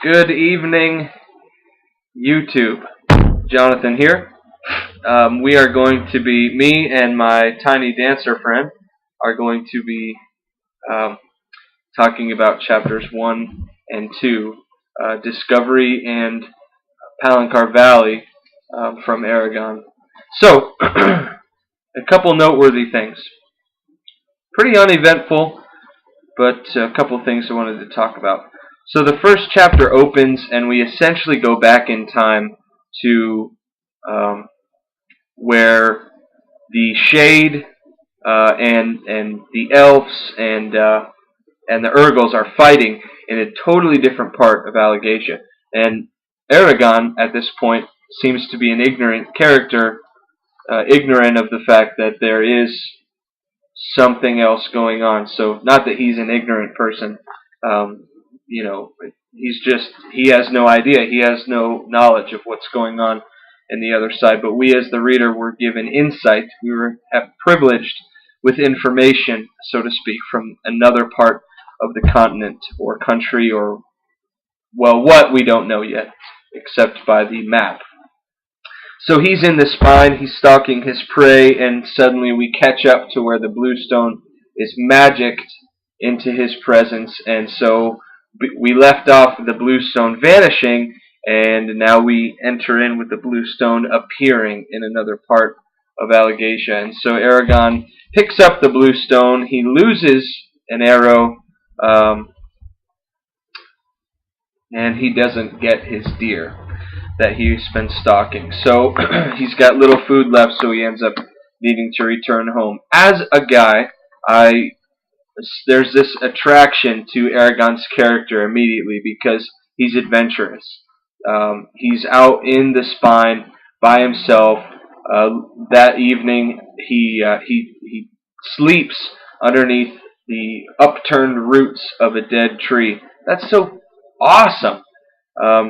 Good evening, YouTube. Jonathan here. We are going to be, me and my tiny dancer friend are going to be um, talking about chapters 1 and 2, Discovery and Palancar Valley from Eragon. So, a couple noteworthy things. Pretty uneventful, but a couple things I wanted to talk about. So the first chapter opens, and we essentially go back in time to where the Shade and the Elves and the Urgals are fighting in a totally different part of Allegatia. And Eragon, at this point, seems to be an ignorant character, ignorant of the fact that there is something else going on. So, not that he's an ignorant person, um, he has no idea, he has no knowledge of what's going on in the other side. But we, as the reader, were given insight. We were privileged with information, so to speak, from another part of the continent or country, or, well, what we don't know yet, except by the map. So he's in the spine, he's stalking his prey, and suddenly we catch up to where the bluestone is magicked into his presence, and so we left off the bluestone vanishing, and now we enter in with the bluestone appearing in another part of Allegatia. And so Eragon picks up the bluestone, he loses an arrow, and he doesn't get his deer that he's been stalking. So he's got little food left, so he ends up needing to return home. As a guy, there's this attraction to Eragon's character immediately because he's adventurous. He's out in the spine by himself. That evening, he sleeps underneath the upturned roots of a dead tree. That's so awesome.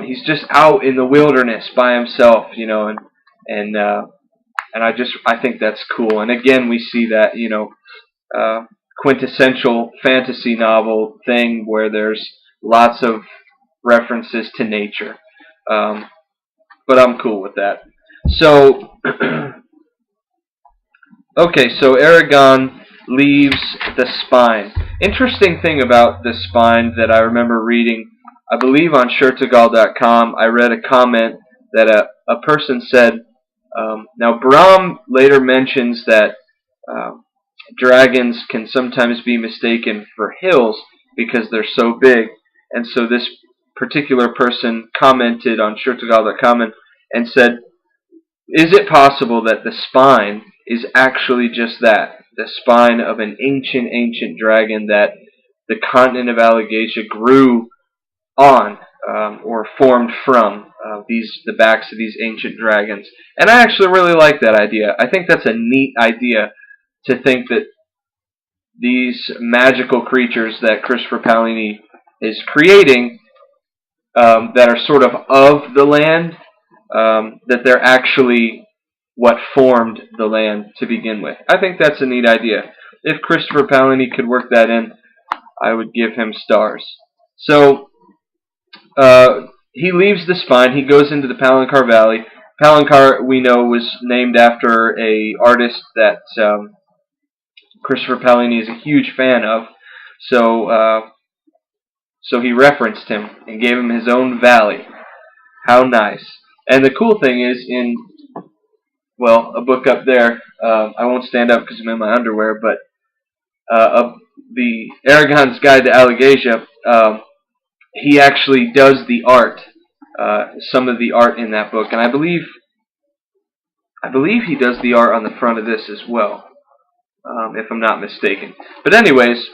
He's just out in the wilderness by himself, and I think that's cool. And again, we see that, quintessential fantasy novel thing where there's lots of references to nature. But I'm cool with that. So, okay, so Eragon leaves the spine. Interesting thing about the spine that I remember reading, I believe on shirtagal.com, I read a comment that a person said, now Brahm later mentions that dragons can sometimes be mistaken for hills because they're so big, and so this particular person commented on shirtagal.com and said, is it possible that the spine is actually just that, the spine of an ancient dragon that the continent of Allegatia grew on, or formed from the backs of these ancient dragons? And I actually really like that idea. I think that's a neat idea, to think that these magical creatures that Christopher Paolini is creating, that are sort of the land, that they're actually what formed the land to begin with. I think that's a neat idea. If Christopher Paolini could work that in, I would give him stars. So, he leaves the spine, he goes into the Palancar Valley. Palancar, we know, was named after a artist that Christopher Paolini is a huge fan of. So he referenced him and gave him his own valley. How nice. And the cool thing is, in, well, a book up there, I won't stand up because I'm in my underwear, but the Eragon's Guide to Allegatia, he actually does the art, some of the art in that book, and I believe he does the art on the front of this as well, if I'm not mistaken. But anyways,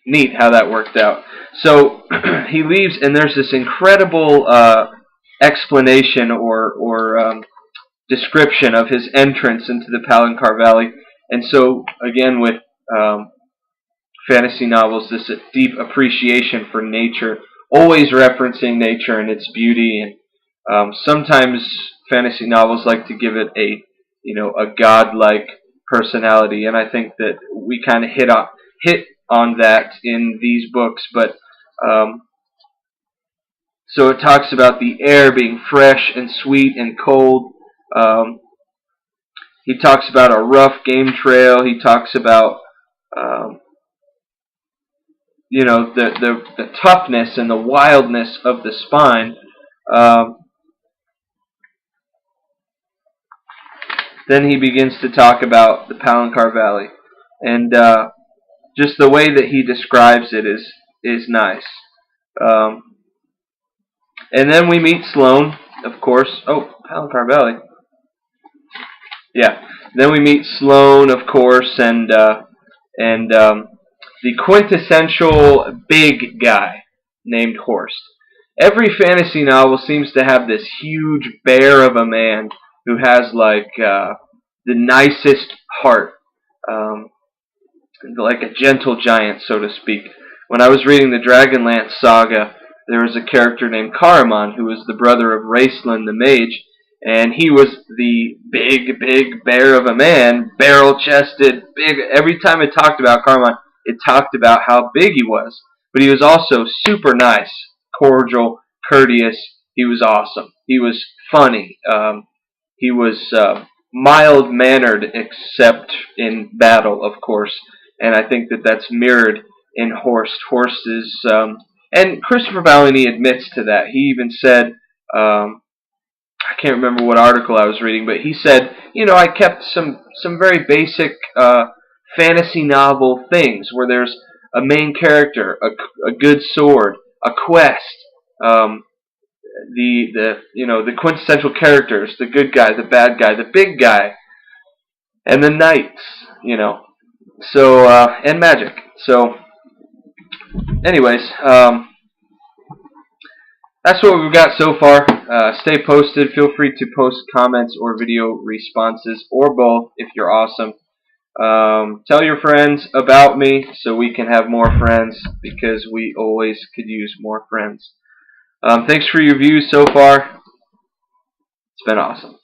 neat how that worked out. So he leaves, and there's this incredible explanation or description of his entrance into the Palancar Valley. And so, again, with fantasy novels, this deep appreciation for nature, always referencing nature and its beauty, and sometimes fantasy novels like to give it a godlike personality, and I think that we kind of hit on that in these books. But So it talks about the air being fresh and sweet and cold. He talks about a rough game trail. He talks about um, the toughness and the wildness of the spine. Um, then he begins to talk about the Palancar Valley, and just the way that he describes it is nice. Um, and then we meet Sloane, of course. Oh, Palancar Valley. Yeah. Then we meet Sloane, of course, and the quintessential big guy named Horst. Every fantasy novel seems to have this huge bear of a man who has the nicest heart, um, like a gentle giant, so to speak. When I was reading the Dragonlance saga, there was a character named Caramon who was the brother of Raistlin the mage, and he was the big bear of a man, barrel-chested, big. Every time it talked about Caramon, it talked about how big he was. But he was also super nice, cordial, courteous. He was awesome. He was funny. He was mild-mannered, except in battle, of course. And I think that that's mirrored in Horst. Horst is, and Christopher Ballini admits to that. He even said, I can't remember what article I was reading, but he said, I kept some very basic fantasy novel things where there's a main character, a good sword, a quest, the quintessential characters, the good guy, the bad guy, the big guy, and the knights, So and magic. So, anyways, that's what we've got so far. Stay posted. Feel free to post comments or video responses, or both, if you're awesome. Tell your friends about me so we can have more friends, because we always could use more friends. Thanks for your views so far. It's been awesome.